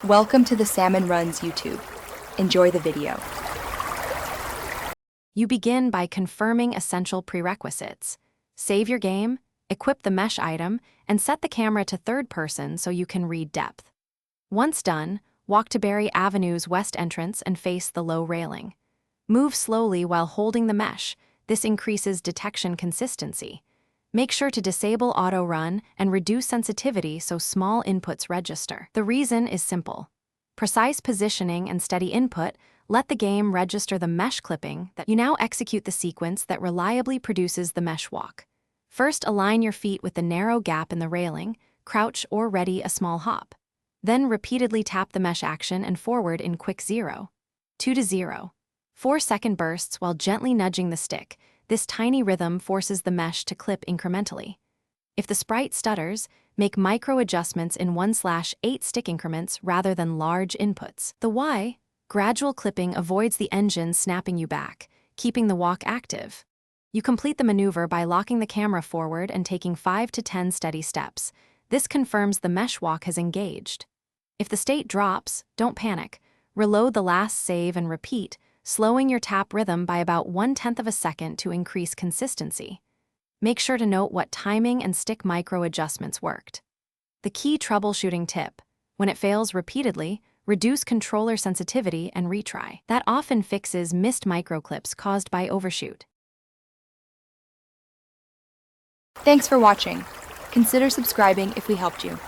Welcome to the Salmon Runs YouTube. Enjoy the video. You begin by confirming essential prerequisites. Save your game, equip the mesh item, and set the camera to third person so you can read depth. Once done, walk to Berry Avenue's west entrance and face the low railing. Move slowly while holding the mesh. This increases detection consistency. Make sure to disable auto run and reduce sensitivity so small inputs register. The reason is simple. Precise positioning and steady input let the game register the mesh clipping that you now execute the sequence that reliably produces the mesh walk. First, align your feet with the narrow gap in the railing, crouch or ready a small hop. Then repeatedly tap the mesh action and forward in quick 0, 2 to 0, 4-second bursts while gently nudging the stick. This tiny rhythm forces the mesh to clip incrementally. If the sprite stutters, make micro adjustments in 1/8 stick increments rather than large inputs. The why? Gradual clipping avoids the engine snapping you back, keeping the walk active. You complete the maneuver by locking the camera forward and taking 5 to 10 steady steps. This confirms the mesh walk has engaged. If the state drops, don't panic. Reload the last save and repeat, slowing your tap rhythm by about 1/10 of a second to increase consistency. Make sure to note what timing and stick micro adjustments worked. The key troubleshooting tip: when it fails repeatedly, reduce controller sensitivity and retry. That often fixes missed microclips caused by overshoot. Thanks for watching. Consider subscribing if we helped you.